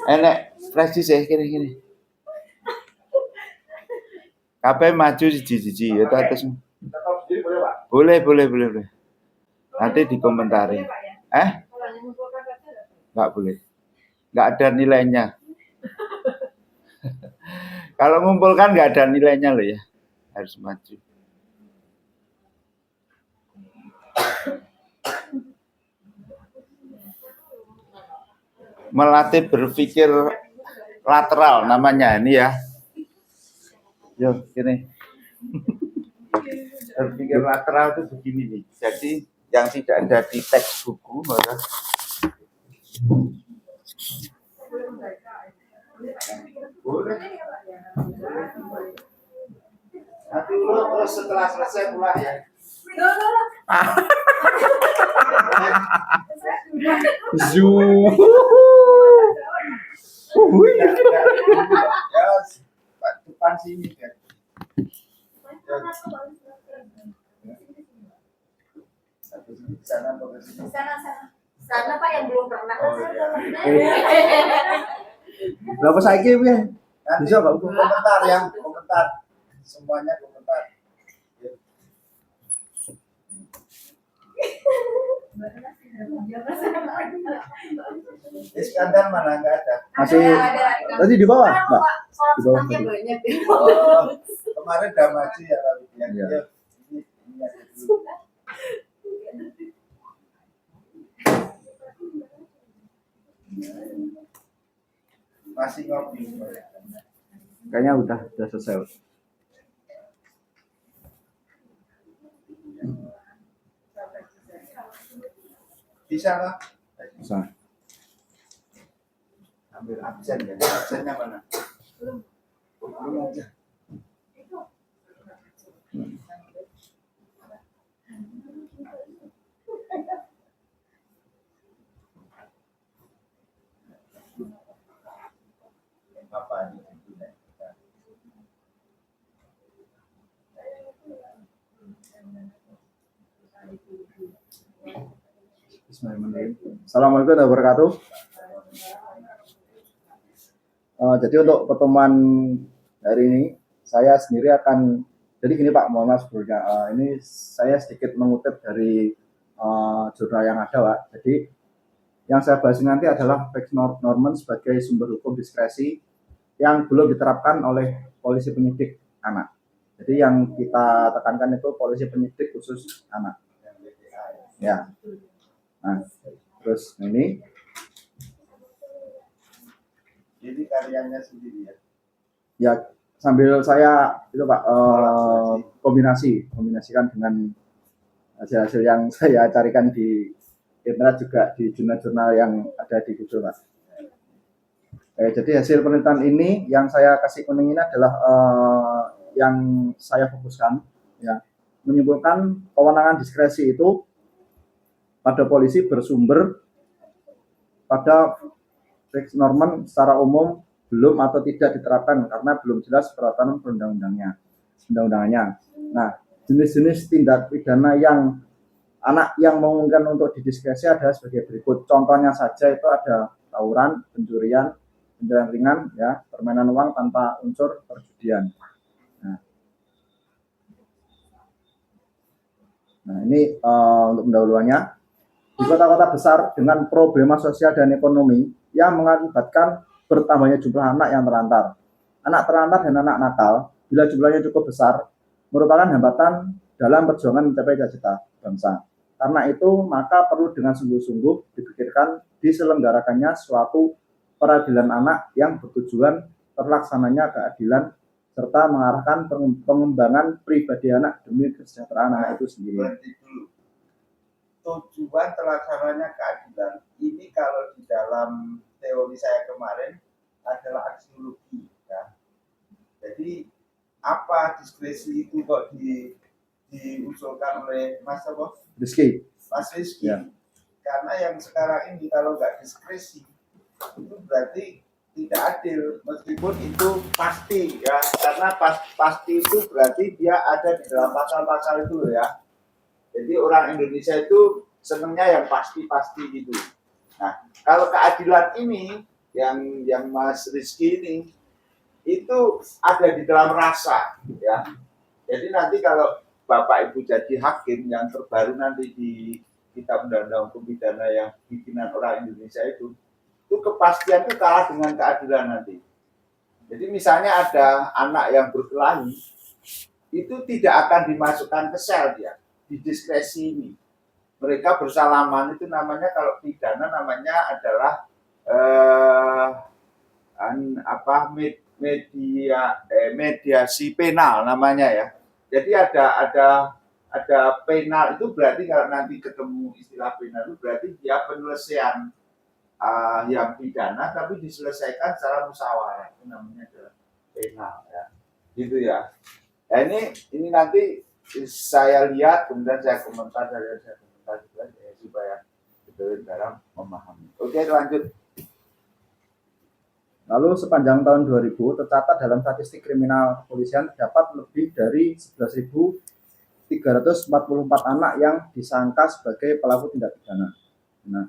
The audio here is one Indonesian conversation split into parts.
Enek flash sih kini. Kabeh maju siji-siji ya atas. Boleh. Nanti dikomentari. Nggak boleh. Nggak ada nilainya. Kalau ngumpulkan nggak ada nilainya loh ya. Harus maju. Melatih berpikir lateral namanya ini ya. Yo, gini. Berpikir lateral itu begini nih. Jadi yang tidak ada di teks buku maka boleh. Nanti terus setelah selesai pulang ya. Zoom. Ya, depan sini kan. Sana Pak yang belum pernah. Berapa saiki piye? Bisa Pak komentar ya, komentar. Semuanya komentar. Iskandar mana enggak ada? Masih tadi di bawah, Pak. Di bawah banyak. Kemarin udah maju ya tapi ya. Ini ada dulu. Masih ngopi. Kayaknya udah selesai. Bisa lah. Bisa. Ambil absen ya. Absennya mana? Belum aja. Apa ini? Assalamualaikum warahmatullahi wabarakatuh. Jadi untuk pertemuan hari ini saya sendiri akan jadi gini Pak, mohon maaf sebelumnya. Ini saya sedikit mengutip dari jurnal yang ada Pak. Jadi yang saya bahas nanti adalah Pax Norman sebagai sumber hukum diskresi yang belum diterapkan oleh polisi penyidik anak. Jadi yang kita tekankan itu polisi penyidik khusus anak. Ya. Nah, terus ini jadi karyanya sendiri ya. Ya sambil saya itu Pak kombinasikan dengan hasil-hasil yang saya carikan di internet juga di jurnal-jurnal yang ada di Google Pak. Jadi hasil penelitian ini yang saya kasih kuning ini adalah yang saya fokuskan ya, menyimpulkan kewenangan diskresi itu pada polisi bersumber pada Pax Norman secara umum belum atau tidak diterapkan karena belum jelas peraturan perundang-undangannya. Nah, jenis-jenis tindak pidana yang anak yang memungkinkan untuk didiskresi adalah sebagai berikut. Contohnya saja itu ada tawuran, pencurian ringan, ya, permainan uang tanpa unsur perjudian. Nah ini untuk pendahuluannya. Di kota-kota besar dengan problema sosial dan ekonomi yang mengakibatkan bertambahnya jumlah anak yang terlantar. Anak terlantar dan anak nakal, bila jumlahnya cukup besar, merupakan hambatan dalam perjuangan mencapai cita-cita bangsa. Karena itu, maka perlu dengan sungguh-sungguh dipikirkan diselenggarakannya suatu peradilan anak yang bertujuan terlaksananya keadilan serta mengarahkan pengembangan pribadi anak demi kesejahteraan anak itu sendiri. Tujuan terlaksananya keadilan ini kalau di dalam teori saya kemarin adalah aksiologi ya. Jadi apa diskresi itu kok diusulkan oleh Mas Rizky ya. Karena yang sekarang ini kalau nggak diskresi itu berarti tidak adil, meskipun itu pasti ya, karena pasti itu berarti dia ada di dalam pasal-pasal itu ya. Jadi orang Indonesia itu senangnya yang pasti-pasti gitu. Nah, kalau keadilan ini yang Mas Rizky ini itu ada di dalam rasa, ya. Jadi nanti kalau Bapak Ibu jadi hakim yang terbaru nanti di Kitab Undang-Undang Hukum Pidana yang bikinan orang Indonesia itu kepastian itu kalah dengan keadilan nanti. Jadi misalnya ada anak yang berkelahi, itu tidak akan dimasukkan ke sel dia, di diskresi ini. Mereka bersalaman itu namanya kalau pidana namanya adalah mediasi penal namanya ya. Jadi ada penal itu berarti kalau nanti ketemu istilah penal itu berarti dia penyelesaian yang pidana tapi diselesaikan secara musyawarah, itu namanya adalah penal ya. Gitu ya. Nah, ini nanti saya lihat kemudian saya komentar juga ya, supaya betul dalam memahami. Oke, lanjut. Lalu sepanjang tahun 2000 tercatat dalam statistik kriminal kepolisian terdapat lebih dari 11.344 anak yang disangka sebagai pelaku tindak pidana. Nah,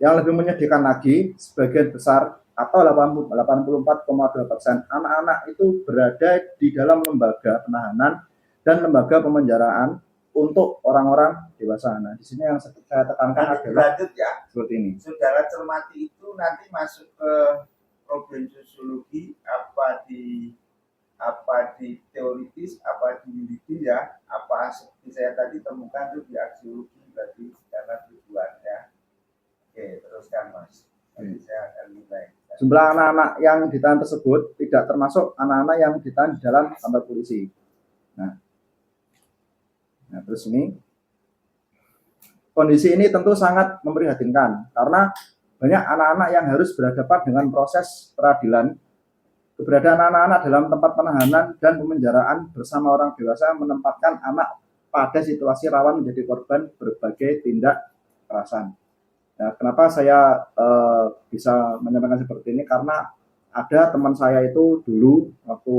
yang lebih menyedihkan lagi, sebagian besar atau 84,2% anak-anak itu berada di dalam lembaga penahanan dan lembaga pemenjaraan untuk orang-orang dewasa. Nah, di sini yang saya tekankan adalah lanjut ya. Seperti ini. Saudara cermati itu nanti masuk ke problem sosiologi, apa di teoritis, apa di yuridis ya, apa seperti saya tadi temukan itu di aksiologi berarti karena tujuan ya. Oke, teruskan Mas. Nanti saya akan mulai. Jumlah anak-anak yang ditahan tersebut tidak termasuk anak-anak yang ditahan di dalam kantor polisi. Nah, terus ini kondisi ini tentu sangat memprihatinkan karena banyak anak-anak yang harus berhadapan dengan proses peradilan. Keberadaan anak-anak dalam tempat penahanan dan pemenjaraan bersama orang dewasa menempatkan anak pada situasi rawan menjadi korban berbagai tindak kekerasan. Nah, kenapa saya bisa menyampaikan seperti ini? Karena ada teman saya itu dulu waktu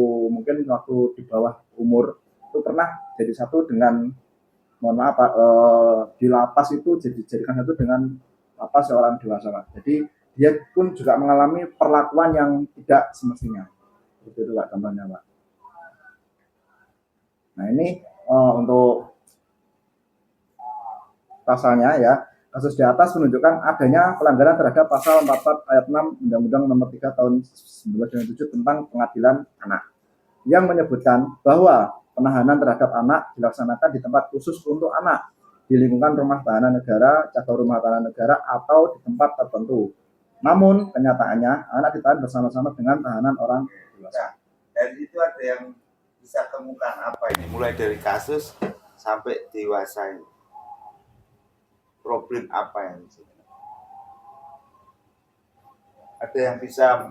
di bawah umur itu pernah jadi satu dengan di lapas itu dijadikan satu dengan lapas seorang dewasa. Jadi dia pun juga mengalami perlakuan yang tidak semestinya. Itu Pak contohnya Pak. Nah ini untuk pasalnya ya. Kasus di atas menunjukkan adanya pelanggaran terhadap pasal 44 ayat 6 Undang-Undang Nomor 3 Tahun 1997 tentang Pengadilan Anak yang menyebutkan bahwa penahanan terhadap anak dilaksanakan di tempat khusus untuk anak, di lingkungan rumah tahanan negara, cabang rumah tahanan negara, atau di tempat tertentu. Namun kenyataannya anak ditahan bersama-sama dengan tahanan orang dewasa. Dari itu ada yang bisa temukan apa ini? Mulai dari kasus sampai dewasa ini. Problem apa yang di sini? Ada yang bisa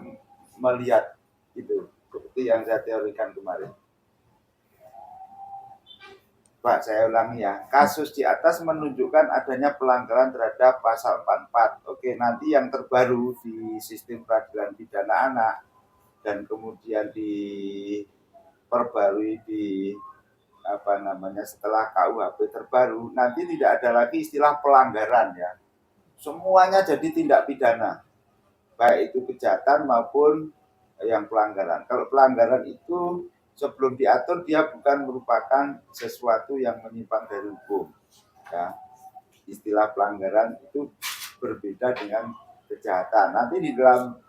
melihat itu seperti yang saya teorikan kemarin. Pak, saya ulangi ya. Kasus di atas menunjukkan adanya pelanggaran terhadap pasal 44. Oke, nanti yang terbaru di sistem peradilan pidana anak dan kemudian diperbarui di setelah KUHP terbaru, nanti tidak ada lagi istilah pelanggaran ya. Semuanya jadi tindak pidana. Baik itu kejahatan maupun yang pelanggaran. Kalau pelanggaran itu sebelum diatur dia bukan merupakan sesuatu yang menyimpang dari hukum. Ya. Istilah pelanggaran itu berbeda dengan kejahatan. Nanti di dalam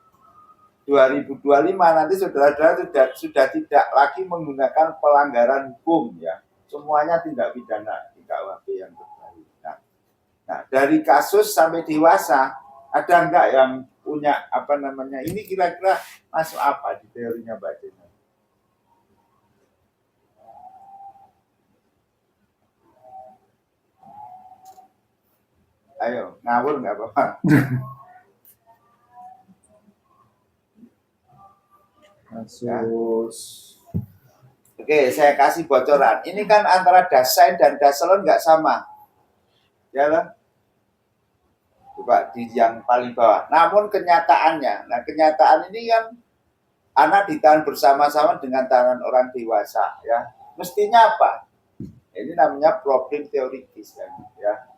2025 nanti saudara-saudara sudah tidak lagi menggunakan pelanggaran hukum ya. Semuanya tindak pidana di KUHP yang terbaru. Nah, dari kasus sampai dewasa ada enggak yang punya ini kira-kira masuk apa di teorinya Mbak Jena? Ayo, ngawur nggak apa-apa. Kasus. Oke, saya kasih bocoran. Ini kan antara dasain dan dasalon nggak sama. Ya kan? Coba di yang paling bawah. Namun kenyataannya, kenyataan ini kan anak ditahan bersama-sama dengan tahanan orang dewasa. Ya, mestinya apa? Ini namanya problem teoritis kan. Ya,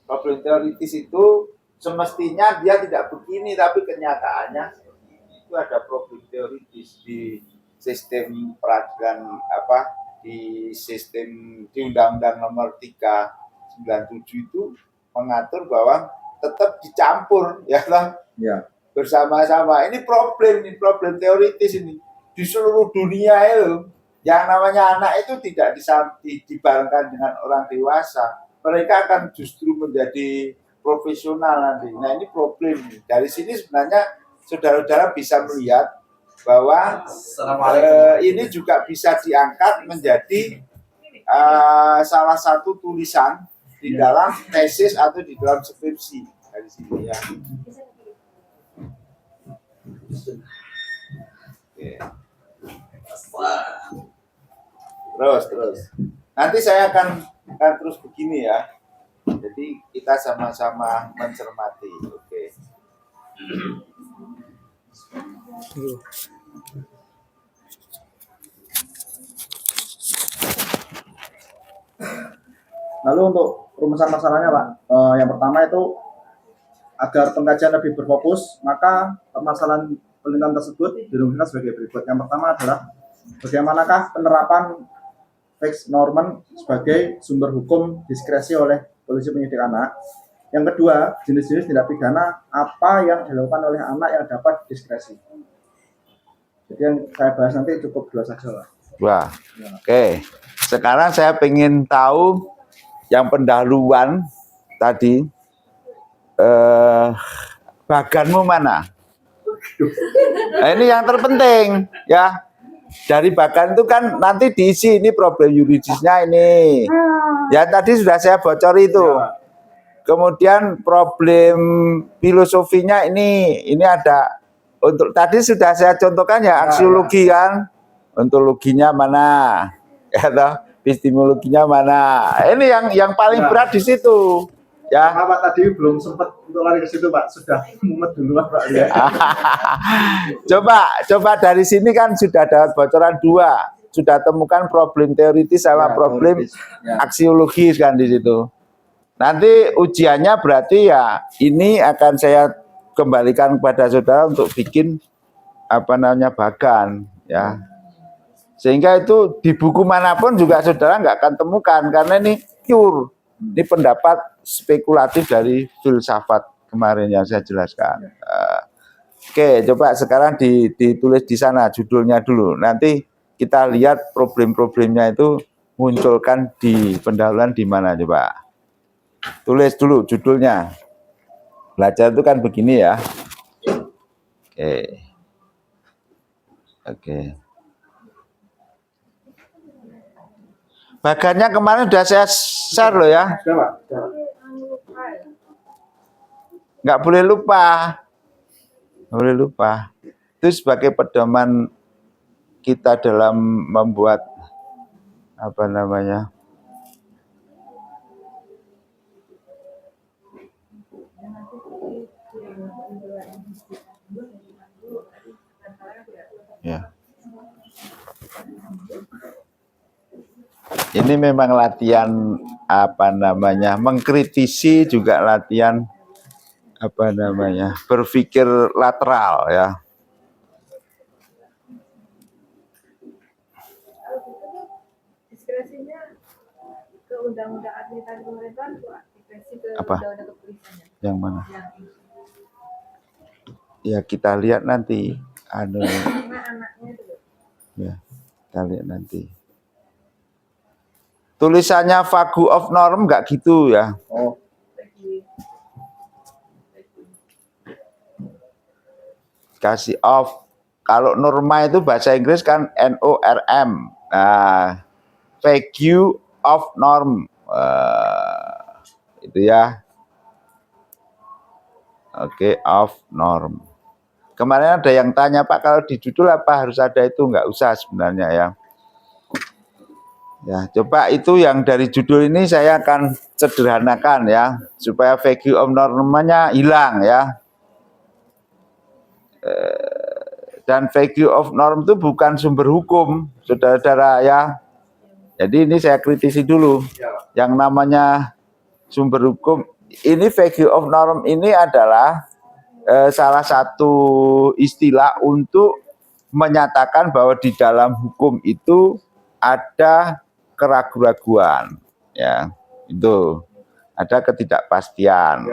problem teoritis itu semestinya dia tidak begini, tapi kenyataannya seperti ini. Itu ada problem teoritis di sistem peradilan di sistem di Undang-Undang Nomor 397 itu mengatur bahwa tetap dicampur ya lah Ya. bersama-sama. Ini problem teoritis ini di seluruh dunia itu. Yang namanya anak itu tidak dibarengkan dengan orang dewasa. Mereka akan justru menjadi profesional nanti. Nah ini problem. Dari sini sebenarnya saudara-saudara bisa melihat bahwa ini juga bisa diangkat menjadi salah satu tulisan di dalam tesis atau di dalam skripsi dari sini ya. Oke. Terus. Nanti saya akan terus begini ya. Jadi kita sama-sama mencermati. Oke. Lalu untuk rumusan masalahnya Pak, yang pertama itu agar pengkajian lebih berfokus, maka permasalahan penelitian tersebut dirumuskan sebagai berikut. Yang pertama adalah bagaimanakah penerapan fixed normen sebagai sumber hukum diskresi oleh polisi penyidik anak. Yang kedua, jenis-jenis tindak pidana apa yang dilakukan oleh anak yang dapat diskresi. Jadi yang saya bahas nanti cukup 2 saja Pak. Wah, oke. Sekarang saya ingin tahu yang pendahuluan tadi, baganmu mana? Nah, ini yang terpenting ya. Dari bagan itu kan nanti diisi ini problem yuridisnya ini. Ya tadi sudah saya bocori itu. Kemudian problem filosofinya ini ada. Untuk tadi sudah saya contohkan ya aksiologi kan. Ontologinya mana? Ya toh, epistemologinya mana? Ini yang paling berat di situ. Ya. Pak tadi belum sempat untuk lari ke situ Pak, sudah mumet dulu Pak. Ya. coba dari sini kan sudah dapat bocoran 2, sudah temukan problem teoritis sama Ya, problem teoritis. Ya. aksiologis kan di situ. Nanti ujiannya berarti ya ini akan saya kembalikan kepada saudara untuk bikin bagan ya. Sehingga itu di buku manapun juga saudara nggak akan temukan karena ini pure. Ini pendapat spekulatif dari filsafat kemarin yang saya jelaskan. Oke, coba sekarang ditulis di sana judulnya dulu. Nanti kita lihat problem-problemnya itu munculkan di pendahuluan di mana coba. Tulis dulu judulnya. Belajar itu kan begini ya. Oke. Bagannya kemarin udah saya share loh ya. Sudah Pak. Nggak boleh lupa. Nggak boleh lupa. Itu sebagai pedoman kita dalam membuat ya. Ini memang latihan mengkritisi juga latihan berpikir lateral ya. Diskresinya ke undang-undang administrasi pemerintahan diskresi ke Apa? undang-undang kepolisian. Yang mana? Yang Ya kita lihat nanti anaknya itu. ya, kita lihat nanti. Tulisannya vague of norm nggak gitu ya. Oh, Kasih off. Kalau norma itu bahasa Inggris kan NORM. Nah, vague of norm. Itu ya. Oke, of norm. Kemarin ada yang tanya, Pak, kalau di judul apa harus ada itu? Nggak usah sebenarnya ya. Ya, coba itu yang dari judul ini saya akan sederhanakan ya, supaya vague of normanya hilang ya. Dan vague of norm itu bukan sumber hukum, saudara-saudara ya. Jadi ini saya kritisi dulu. Yang namanya sumber hukum ini value of norm ini adalah salah satu istilah untuk menyatakan bahwa di dalam hukum itu ada keraguan-raguan, ya, itu ada ketidakpastian.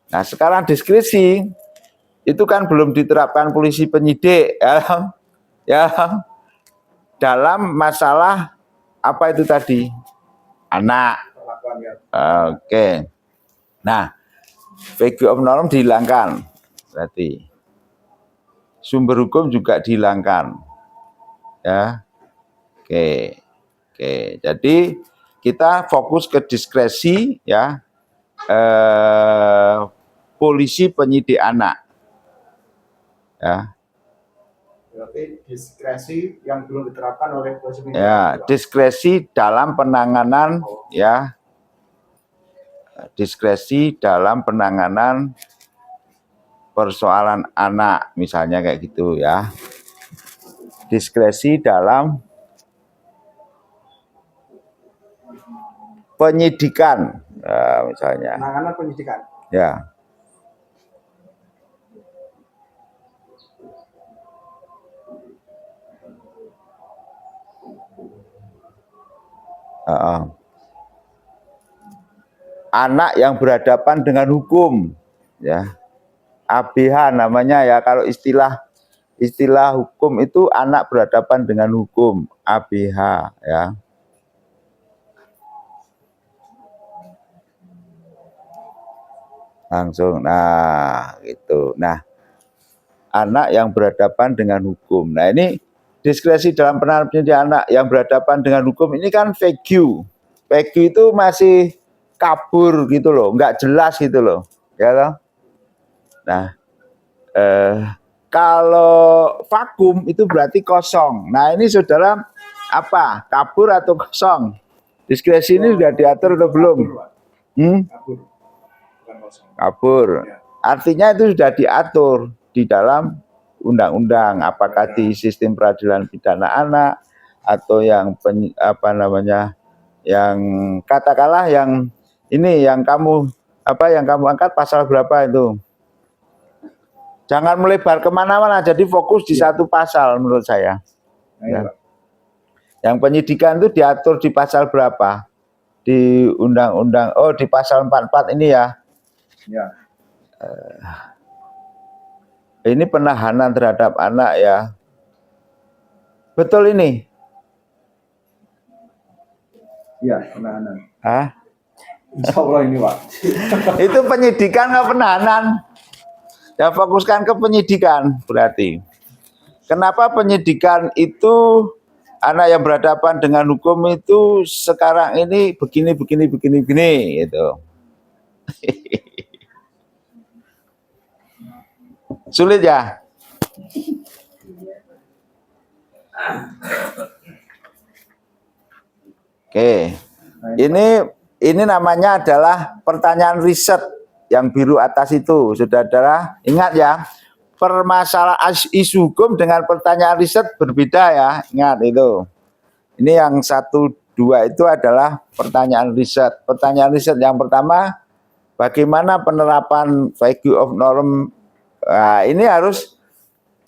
Nah, sekarang diskresi itu kan belum diterapkan polisi penyidik, ya, dalam masalah apa itu tadi, anak. Oke. Nah, value of norm dihilangkan, berarti sumber hukum juga dihilangkan, ya. Oke. Jadi kita fokus ke diskresi, ya, polisi penyidik anak, ya. Berarti diskresi yang belum diterapkan oleh polisi penyidik. Ya, diskresi dalam penanganan, ya, diskresi dalam penanganan persoalan anak, misalnya kayak gitu, ya. Diskresi dalam penyidikan, misalnya. Penanganan penyidikan. Ya. Anak yang berhadapan dengan hukum, ya. ABH namanya, ya, kalau istilah hukum itu anak berhadapan dengan hukum, ABH, ya. Langsung, nah, gitu. Nah, anak yang berhadapan dengan hukum. Nah, ini diskresi dalam penanganan penyidik anak yang berhadapan dengan hukum ini kan vague. Vague itu masih kabur gitu loh, nggak jelas gitu loh, ya loh. Nah, kalau vakum itu berarti kosong. Nah, ini saudara apa? Kabur atau kosong? Diskresi ini sudah diatur atau belum? Kabur. Bukan kosong. Kabur. Artinya itu sudah diatur di dalam undang-undang, apakah di sistem peradilan pidana anak atau yang yang katakanlah yang ini yang kamu angkat pasal berapa itu? Jangan melebar kemana-mana, jadi fokus di satu pasal menurut saya. Ya. Yang penyidikan itu diatur di pasal berapa? Di undang-undang, di pasal 44 ini, ya. Ya. Ini penahanan terhadap anak, ya. Betul ini? Iya, penahanan. Hah? Insya Allah ini, Pak. Itu penyidikan atau penahanan? Ya, fokuskan ke penyidikan berarti. Kenapa penyidikan itu anak yang berhadapan dengan hukum itu sekarang ini begini gitu. Sulit, ya? Oke. Ini namanya adalah pertanyaan riset yang biru atas itu, saudara. Ingat, ya, permasalahan isu hukum dengan pertanyaan riset berbeda, ya. Ingat itu. Ini yang 1, 2 itu adalah pertanyaan riset. Pertanyaan riset yang pertama, bagaimana penerapan value of norm? Nah, ini harus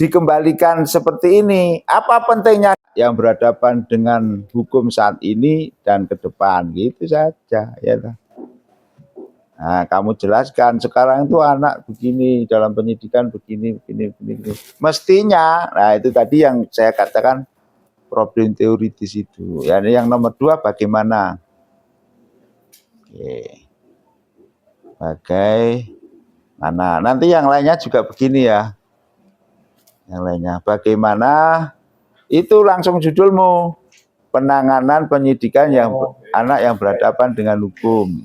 dikembalikan seperti ini. Apa pentingnya yang berhadapan dengan hukum saat ini dan ke depan, gitu saja, ya. Nah, kamu jelaskan sekarang itu anak begini, dalam penyidikan begini. Mestinya, nah itu tadi yang saya katakan problem teoritis itu. Ya, yang nomor 2 bagaimana? Oke. Bagaimana? Nanti yang lainnya juga begini, ya. Yang lainnya bagaimana? Itu langsung judulmu, penanganan penyidikan yang anak yang berhadapan dengan hukum.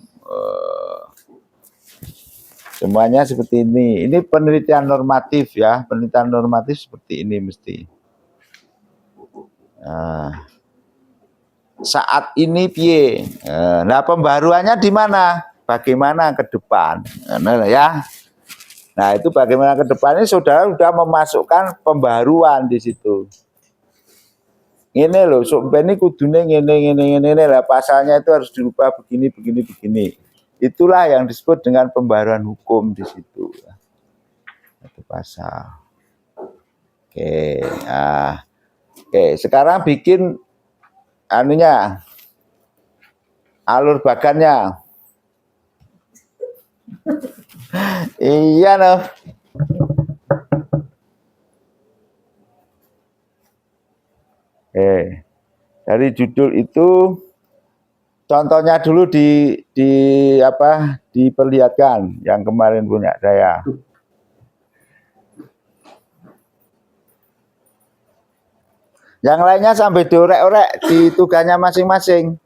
Semuanya seperti ini. Ini penelitian normatif, ya. Penelitian normatif seperti ini mesti. Saat ini piye? Nah, pembaruannya di mana? Bagaimana ke depan? Nah, ya. Nah, itu bagaimana ke depan ini saudara sudah memasukkan pembaruan di situ. Ini loh, ini kudune ngene lah, pasalnya itu harus dirubah begini. itulah yang disebut dengan pembaharuan hukum di situ. Satu pasal. Oke, nah, oke. Sekarang bikin anunya, alur bagannya. Iya loh. Dari judul itu contohnya dulu diperlihatkan yang kemarin punya saya. Yang lainnya sampai diorek-orek di tugasnya masing-masing.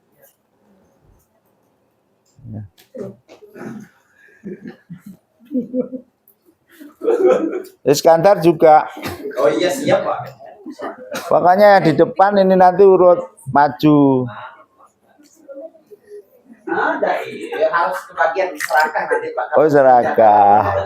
Iskandar juga. Oh iya siap Pak. Makanya di depan ini nanti urut maju. Ada harus kebagian diserahkan nanti Pak. Oh seragam.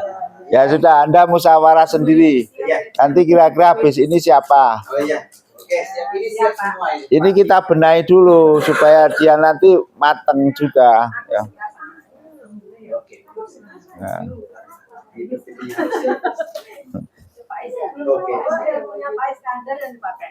Ya sudah, Anda musyawarah sendiri. Nanti kira-kira habis ini siapa? Oh iya. Oke, siap ini siap semua ini. Ini kita benahi dulu supaya dia nanti mateng juga. Ya. Oke. Nah. Oke. Punya Pak Iskandar dan dipakai.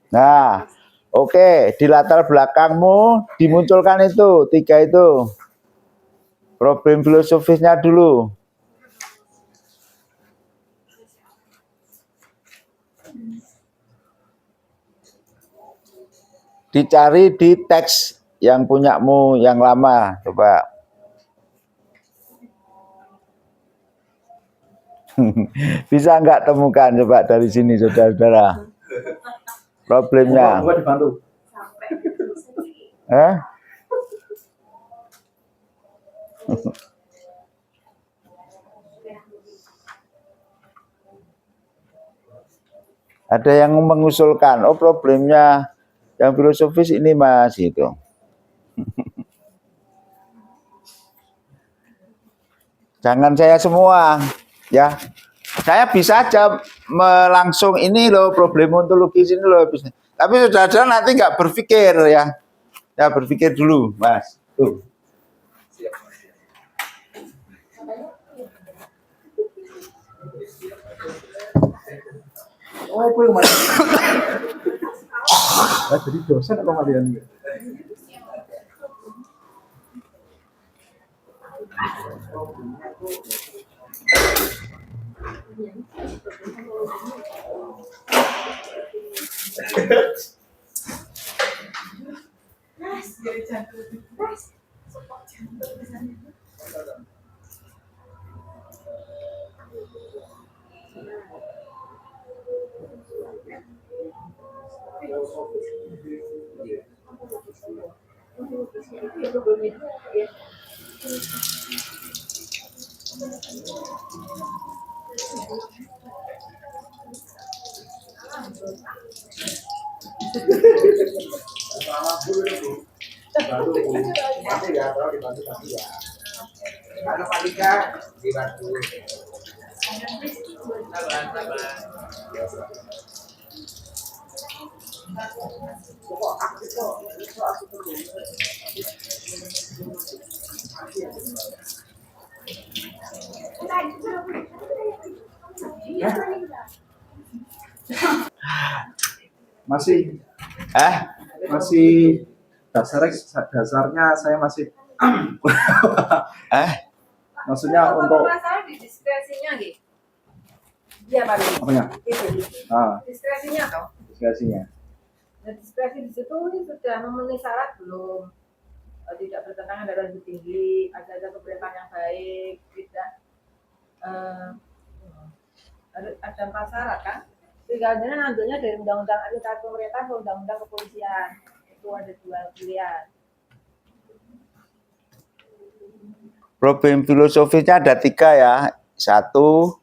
Nah, oke, di latar belakangmu dimunculkan itu, 3 itu. Problem filosofisnya dulu. Dicari di teks yang punyamu yang lama, coba. Bisa nggak temukan coba dari sini saudara-saudara problemnya? Gua dibantu. Ada yang mengusulkan, oh problemnya yang filosofis ini Mas itu. Jangan saya semua, ya. Saya bisa aja langsung ini loh problem ontologis ini loh. Tapi saudara nanti nggak berpikir ya. Ya berpikir dulu, Mas. Tuh. Oh, aku yang mana? Jadi dosen atau kalian? Halo Pak Dika, dibantu. Masih dasarnya saya masih maksudnya untuk masalah di diskresinya gitu. Iya Pak. apanya? Itu. Diskresinya toh. Diskresinya. Nah, diskresi di situ ini sudah memenuhi syarat belum? Tidak bertentangan dengan lebih tinggi, ada keberatan yang baik, tidak ada 4 syarat kan? Tinggalnya ngambilnya dari undang-undang administrasi pemerintah ke undang-undang kepolisian. Itu ada 2 pilihan. Problem filosofisnya ada 3 ya. 1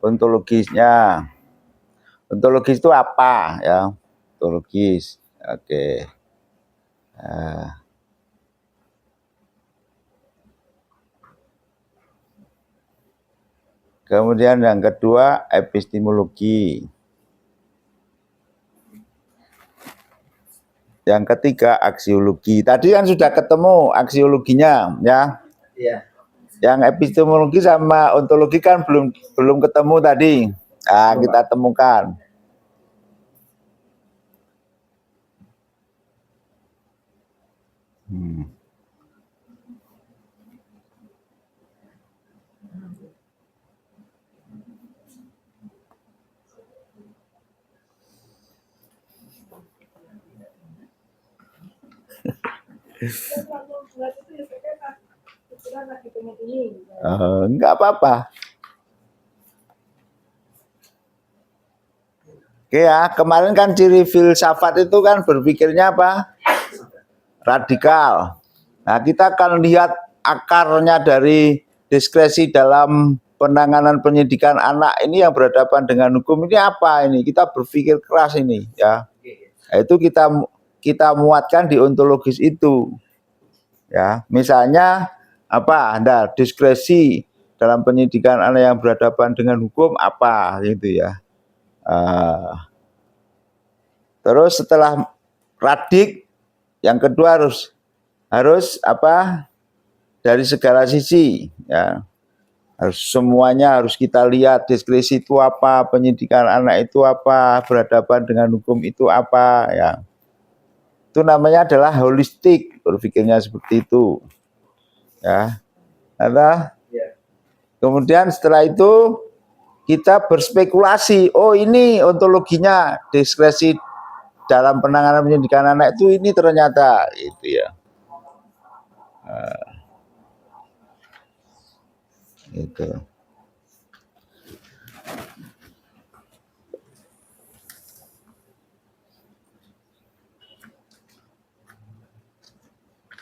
ontologisnya. Ontologis itu apa ya? Ontologis. Oke. Kemudian yang kedua epistemologi. Yang ketiga aksiologi. Tadi kan sudah ketemu aksiologinya, ya. Iya. Yang epistemologi sama ontologi kan belum ketemu tadi. Nah, kita temukan. Enggak apa-apa. Oke ya, kemarin kan ciri filsafat itu kan berpikirnya apa? Radikal. Nah, kita akan lihat akarnya dari diskresi dalam penanganan penyidikan anak ini yang berhadapan dengan hukum ini apa ini? Kita berpikir keras ini, ya. Nah, itu kita muatkan di ontologis itu. Ya, misalnya apa? Nah, diskresi dalam penyidikan anak yang berhadapan dengan hukum apa gitu ya. Terus setelah radik, yang kedua harus apa? Dari segala sisi, ya. Semuanya harus kita lihat, diskresi itu apa, penyidikan anak itu apa, berhadapan dengan hukum itu apa, ya. Itu namanya adalah holistik, berpikirnya seperti itu. Ya. Ada? Kemudian setelah itu kita berspekulasi, oh ini ontologinya, diskresi dalam penanganan penyidikan anak itu ini ternyata itu ya. Itu.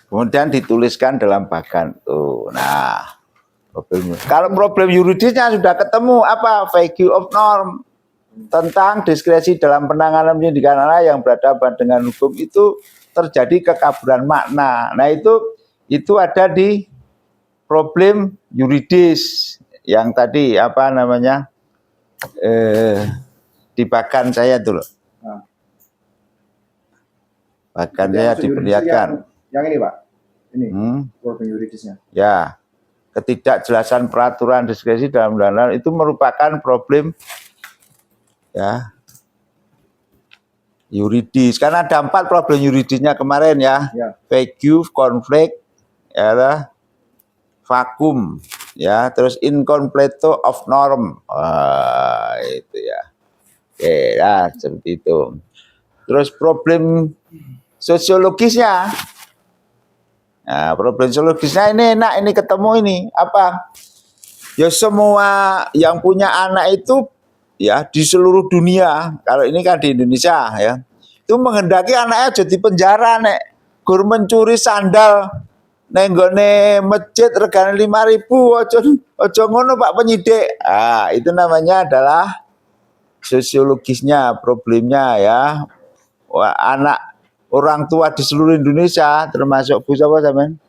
Kemudian dituliskan dalam bagan tuh. Nah, kalau problem yuridisnya sudah ketemu apa? Value of norm tentang diskresi dalam penanganan penyidikan anak yang berhadapan dengan hukum itu terjadi kekaburan makna. Nah, itu ada di problem yuridis yang tadi apa namanya di bagan saya dulu. Bagan saya diperlihatkan. Yang ini Pak, ini problem yuridisnya. Ya, ketidakjelasan peraturan diskresi dalam undang-undang itu merupakan problem ya yuridis. Karena ada 4 problem yuridisnya kemarin ya. Vague, konflik, ya, vakum, ya, terus incompleto of norm. Itu ya. Oke, ya seperti itu. Terus problem sosiologisnya. Nah, problem sosiologisnya ini enak, ini ketemu ini apa? Ya semua yang punya anak itu ya di seluruh dunia, kalau ini kan di Indonesia ya, itu menghendaki anaknya jadi penjara nek gur mencuri sandal nenggone masjid regane 5.000 ojo ngono Pak penyidik. Ah, itu namanya adalah sosiologisnya, problemnya ya. Wah, anak orang tua di seluruh Indonesia termasuk Bu siapa sampean?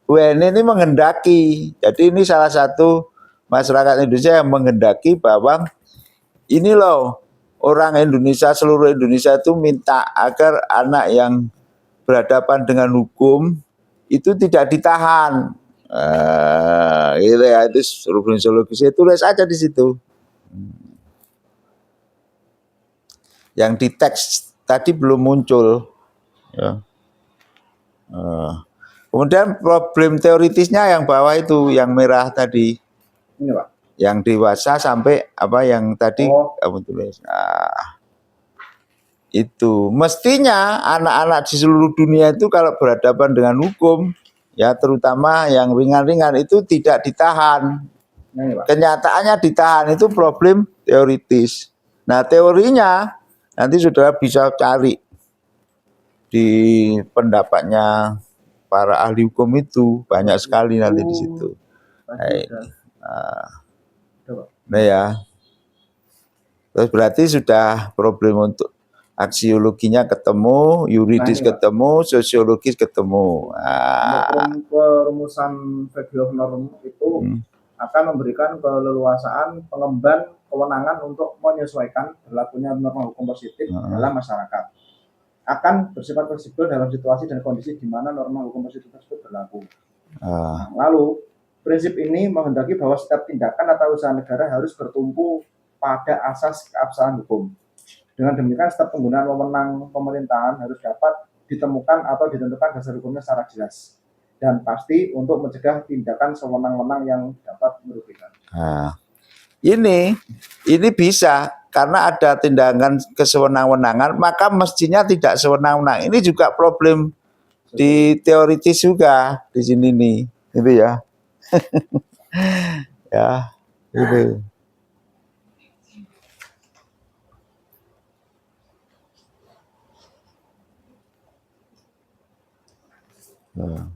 UN ini menghendaki. Jadi ini salah satu masyarakat Indonesia yang menghendaki bahwa ini loh orang Indonesia, seluruh Indonesia itu minta agar anak yang berhadapan dengan hukum itu tidak ditahan. Itu ya, itu problem sosiologis, tulis aja di situ. Yang di teks tadi belum muncul. Ya. Kemudian problem teoritisnya yang bawah itu, yang merah tadi. Ini Pak. Yang dewasa sampai apa yang tadi kamu tulis. Nah, itu mestinya anak-anak di seluruh dunia itu kalau berhadapan dengan hukum, ya terutama yang ringan-ringan itu tidak ditahan. Ini, Pak. Kenyataannya ditahan, itu problem teoritis. Nah, teorinya nanti saudara bisa cari di pendapatnya para ahli hukum itu banyak sekali nanti di situ. Nah ya, terus berarti sudah problem untuk aksiologinya ketemu, yuridis ketemu, sosiologis ketemu. Perumusan value of norm itu akan memberikan keleluasaan pengemban kewenangan untuk menyesuaikan berlakunya norma hukum positif dalam masyarakat. akan bersifat fleksibel dalam situasi dan kondisi di mana norma hukum positif tersebut berlaku. Ah, Lalu, prinsip ini menghendaki bahwa setiap tindakan atau usaha negara harus bertumpu pada asas keabsahan hukum. Dengan demikian, setiap penggunaan wewenang pemerintahan harus dapat ditemukan atau ditentukan dasar hukumnya secara jelas dan pasti untuk mencegah tindakan sewenang-wenang yang dapat merugikan. ah. Ini bisa karena ada tindakan kesewenang-wenangan, maka mestinya tidak sewenang-wenang. Ini juga problem di teoritis juga di sini nih, itu ya. Ya, itu. Nah.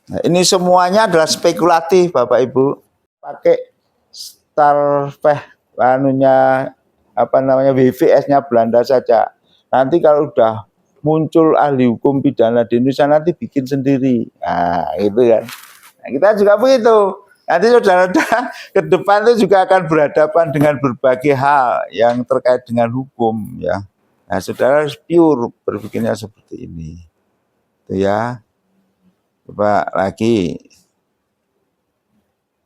Nah, ini semuanya adalah spekulatif, Bapak Ibu. Pakai Starveh anunya apa namanya WVS-nya Belanda saja. Nanti kalau udah muncul ahli hukum pidana di Indonesia nanti bikin sendiri. Nah, gitu kan. Nah, kita juga begitu. Nanti saudara-saudara ke depan itu juga akan berhadapan dengan berbagai hal yang terkait dengan hukum ya. Nah, saudara harus pure berpikirnya seperti ini. Itu ya. Coba lagi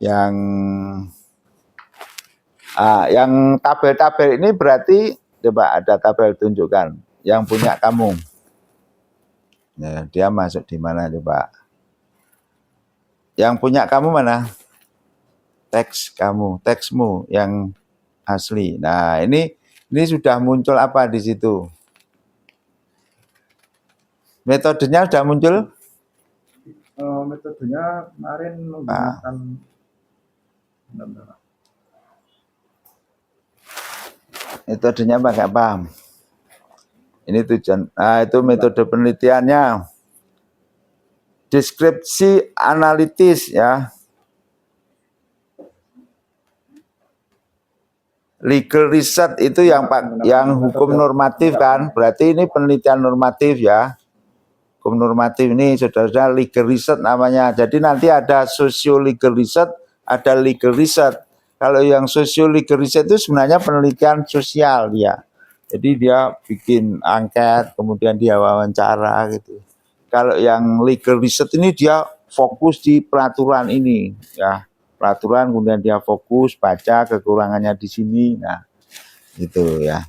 yang tabel-tabel ini berarti coba ada tabel tunjukkan yang punya kamu. Nah, dia masuk di mana coba? Yang punya kamu mana? Teks kamu, teksmu yang asli. Nah, ini sudah muncul apa di situ? Metodenya sudah muncul? Metodenya kemarin menggunakan metodenya pakai apa? Ini tujuan. Nah, itu metode penelitiannya. Deskripsi analitis ya. Legal research itu yang hukum normatif kan. Berarti ini penelitian normatif ya. Hukum normatif ini saudara-saudara legal research namanya. Jadi nanti ada socio legal research, ada legal research. Kalau yang socio legal research itu sebenarnya penelitian sosial ya. Jadi dia bikin angket, kemudian dia wawancara gitu. Kalau yang legal research ini dia fokus di peraturan ini ya. Peraturan kemudian dia fokus baca kekurangannya di sini. Nah, gitu ya.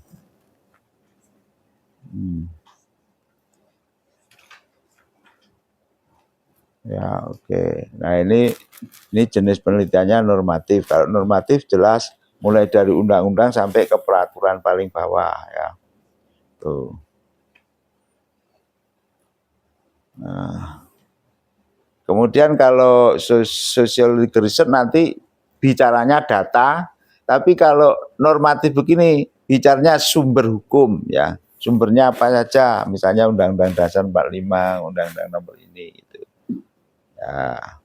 Ya, oke. Nah, ini jenis penelitiannya normatif. Kalau normatif jelas mulai dari undang-undang sampai ke peraturan paling bawah ya. Tuh. Nah. Kemudian kalau social legal research nanti bicaranya data, tapi kalau normatif begini bicaranya sumber hukum ya. Sumbernya apa saja? Misalnya Undang-Undang Dasar 45, Undang-Undang nomor ini gitu. Ya.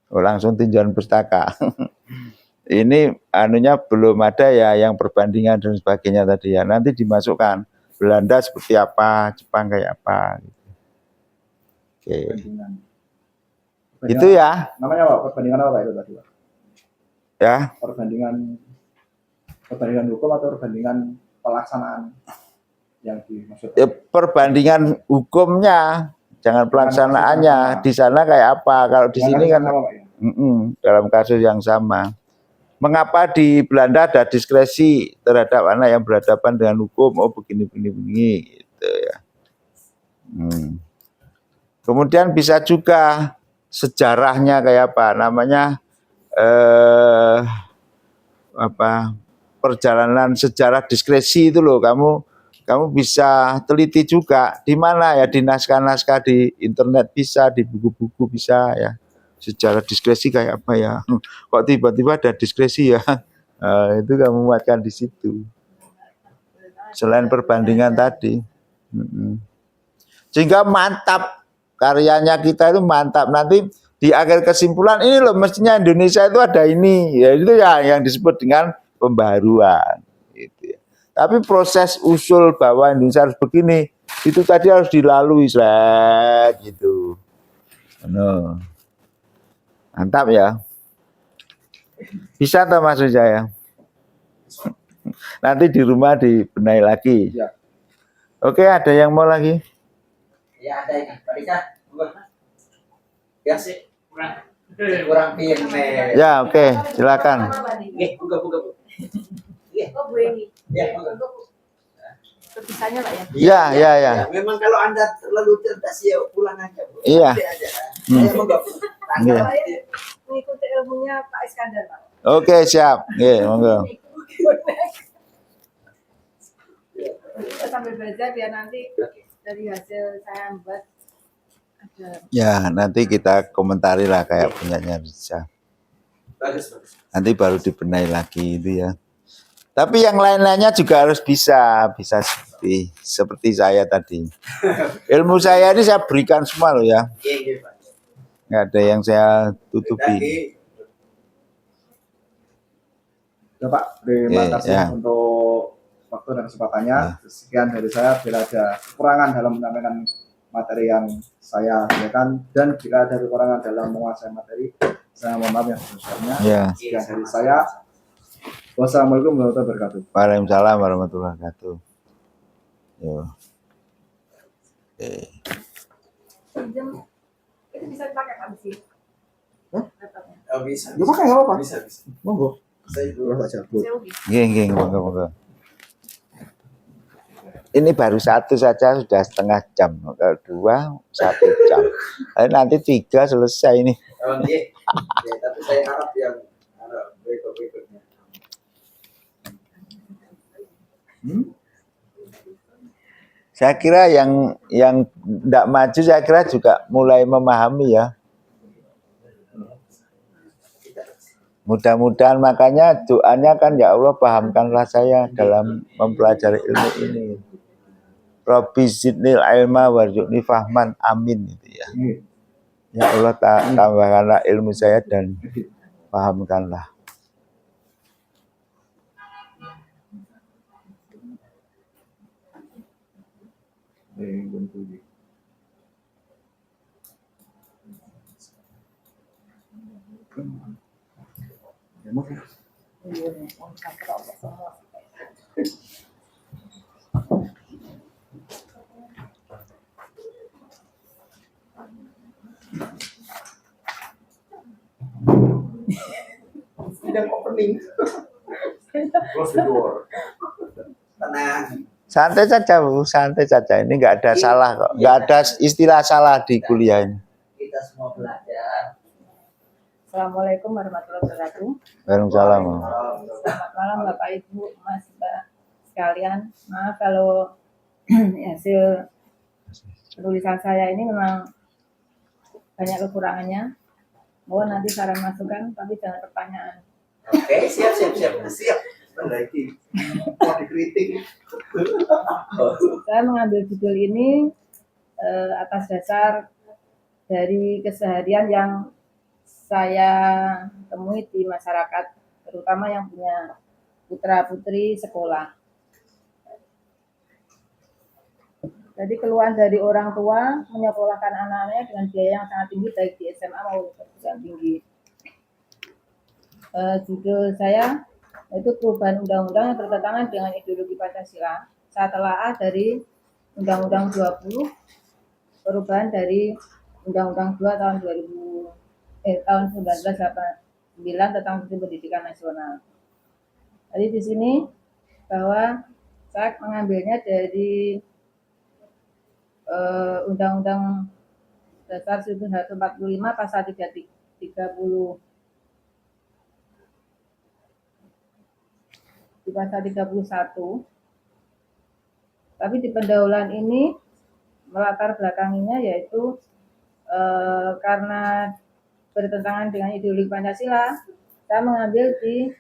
Oh, langsung tinjauan pustaka. Ini anunya belum ada ya yang perbandingan dan sebagainya tadi ya. Nanti dimasukkan Belanda seperti apa, Jepang kayak apa. Oke. Itu ya. Namanya apa? Perbandingan apa itu tadi, Pak? Ya. Perbandingan hukum atau perbandingan pelaksanaan yang dimaksud? Ya, perbandingan hukumnya. Jangan pelaksanaannya di sana kayak apa? Kalau di sini kan dalam kasus yang sama. Mengapa di Belanda ada diskresi terhadap anak yang berhadapan dengan hukum? Oh begini gitu ya. Kemudian bisa juga sejarahnya kayak apa? Namanya perjalanan sejarah diskresi itu loh. Kamu bisa teliti juga di mana ya, di naskah-naskah di internet bisa, di buku-buku bisa ya. Sejarah diskresi kayak apa ya? Kok tiba-tiba ada diskresi ya? Itu kamu muatkan di situ. Selain perbandingan tadi. Sehingga mantap, karyanya kita itu mantap. Nanti di akhir kesimpulan ini loh mestinya Indonesia itu ada ini. Ya itu ya yang disebut dengan pembaharuan. Gitu ya. Tapi proses usul bahwa Indonesia harus begini Itu tadi harus dilalui gitu. No. Mantap ya. Bisa toh maksud saya. Nanti di rumah dibenahi lagi. Ya. Oke, ada yang mau lagi? Ya ada ini. Pak Rika, ya sih kurang pinter. Ya, oke, silakan. Buka. Oh, Bu Eni. Ya, buka. Terpisahnya Pak ya. Ya. Ya, memang kalau Anda terlalu cerdas ya pulang aja. Bu. Iya. Nanti aja. Hmm. Saya monggo. Iya. Saya mengikuti ilmunya Pak Iskandar Pak. Oke, siap. Oke, monggo. Kita sambil belajar biar nanti dari hasil saya buat ada. Ya, nanti kita komentari lah kayak punyanya Riza. Bagus. Nanti baru dibenahi lagi itu ya. Tapi yang lain-lainnya juga harus bisa seperti saya tadi. Ilmu saya ini saya berikan semua loh ya. Iya, Pak. Nggak ada yang saya tutupi. Ya Pak, terima Oke, kasih ya. untuk waktu dan kesempatannya. Sekian dari saya. Bila ada kekurangan dalam menyampaikan materi yang saya sampaikan dan jika ada kekurangan dalam menguasai materi, saya mohon maaf yang sebesarnya. Ya. Sekian dari saya. Wassalamualaikum warahmatullahi wabarakatuh. Waalaikumsalam warahmatullahi wabarakatuh. Yo. Oke. Pinjam itu bisa dipakai Pak sih. Laptopnya. Oh, bisa. Ya pakai nggak apa-apa. Bisa. Monggo. Saya Terus aja, Bu. Saya ugi. Nggih, monggo. Ini baru satu saja sudah setengah jam. Kalau dua, 1 jam. Nanti 3 selesai ini. Oh, iya. Ya, tapi saya harap yang berikutnya. Saya kira yang tidak maju saya kira juga mulai memahami ya. Mudah-mudahan makanya doanya kan ya Allah pahamkanlah saya dalam mempelajari ilmu ini. Rabbi zidnil ilma warzuqni fahman amin gitu ya. Ya Allah tambahkanlah ilmu saya dan pahamkanlah. Tidak opening. Close the door. Tenang. Santai saja Bu, santai saja. Ini nggak ada salah kok. Nggak ada istilah salah di kuliah ini. Kita semua belajar. Assalamualaikum warahmatullahi wabarakatuh. Waalaikumsalam. Selamat malam Bapak Ibu, Mas Mbak sekalian. Maaf kalau hasil tulisan saya ini memang banyak kekurangannya. Mohon nanti saran masukan, tapi jangan pertanyaan. Oke, siap. Lagi. Mau dikritik. Saya mengambil judul ini atas dasar dari keseharian yang saya temui di masyarakat, terutama yang punya putra-putri sekolah. Jadi keluhan dari orang tua menyekolahkan anak-anaknya dengan biaya yang sangat tinggi baik di SMA maupun perguruan tinggi. Judul saya yaitu perubahan undang-undang yang bertentangan dengan ideologi Pancasila. Saya telah dari Undang-Undang 20, perubahan dari Undang-Undang 2 tahun 1989 tentang Sistem Pendidikan Nasional. Jadi di sini bahwa saya mengambilnya dari Undang-Undang Dasar 1945 pasal 30 di pasal 31. Tapi di pendahuluan ini melatar belakanginya yaitu karena bertentangan dengan ideologi Pancasila, saya mengambil di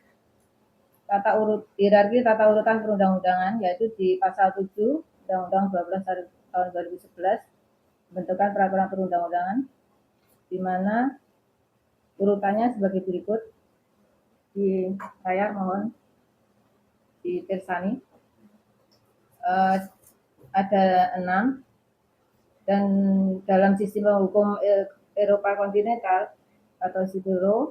hierarki tata urutan perundang-undangan yaitu di pasal 7 Undang-Undang 12 tahun 2011 pembentukan peraturan perundang-undangan, di mana urutannya sebagai berikut. Di layar mohon ditersani. ada 6, dan dalam sistem hukum Eropa kontinental atau civil law,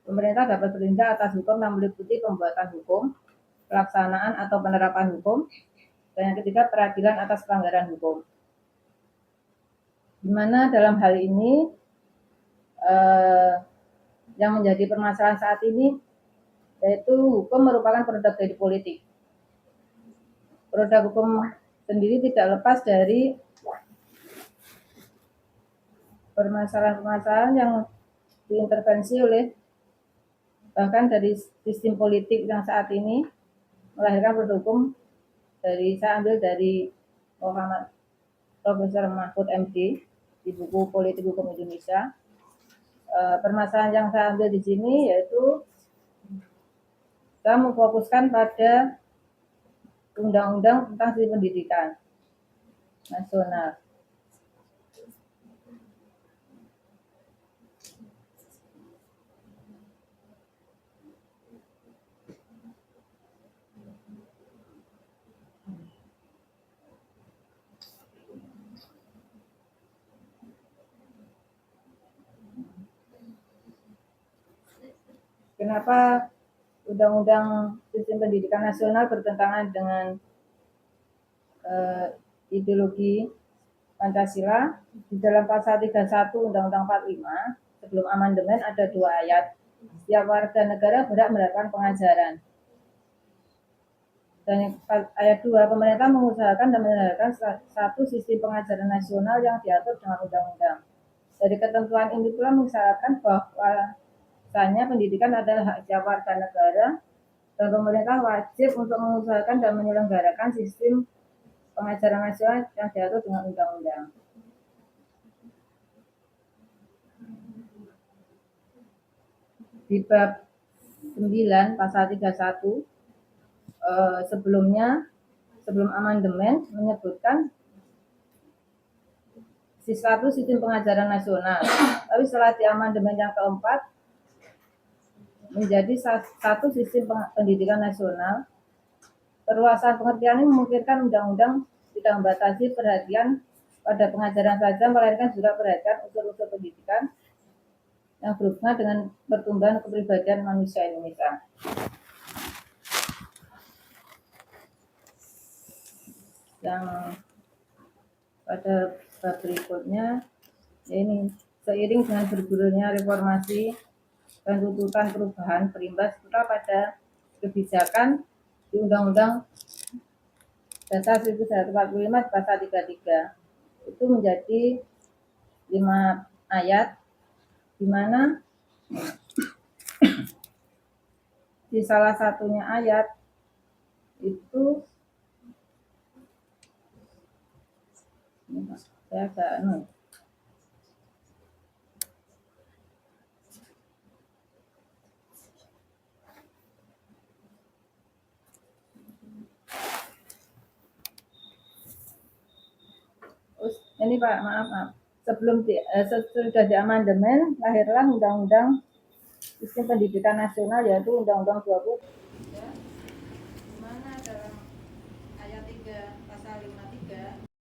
pemerintah dapat bertindak atas hukum yang meliputi pembuatan hukum, pelaksanaan atau penerapan hukum, dan yang ketiga peradilan atas pelanggaran hukum. Di mana dalam hal ini yang menjadi permasalahan saat ini yaitu hukum merupakan produk dari politik. Produk hukum sendiri tidak lepas dari permasalahan-permasalahan yang diintervensi oleh bahkan dari sistem politik yang saat ini melahirkan produk hukum saya ambil dari Profesor Mahfud MD di buku Politik Hukum Indonesia. Permasalahan yang saya ambil di sini yaitu kita memfokuskan pada undang-undang tentang sistem pendidikan nasional. Kenapa Undang-Undang Sistem Pendidikan Nasional bertentangan dengan ideologi Pancasila? Di dalam pasal 31 Undang-Undang 45 sebelum amandemen ada 2 ayat. Setiap warga negara berhak mendapatkan pengajaran. Dan ayat 2, pemerintah mengusahakan dan menegakkan satu sistem pengajaran nasional yang diatur dengan undang-undang. Dari ketentuan ini pula mengisyaratkan bahwa pendidikan adalah hak setiap warga negara dan pemerintah wajib untuk mengusahakan dan menyelenggarakan sistem pengajaran nasional yang diatur dengan undang-undang. Di bab 9 pasal 31 sebelum amandemen menyebutkan satu sistem pengajaran nasional. Tapi setelah di amandemen yang keempat menjadi satu sistem pendidikan nasional. Perluasan pengertian ini memungkinkan undang-undang tidak membatasi perhatian pada pengajaran saja, melainkan juga perhatian unsur-unsur pendidikan yang berhubungan dengan pertumbuhan kepribadian manusia Indonesia. Yang pada bab berikutnya, ini seiring dengan bergulirnya reformasi dan tuntutan perubahan berimbas pula pada kebijakan di Undang-Undang Dasar 1945 pasal 33 itu menjadi 5 ayat, di mana di salah satunya ayat itu saya agak ini Pak, maaf. Sebelum sudah di amandemen, lahirlah Undang-Undang Sistem Pendidikan Nasional, yaitu Undang-Undang 20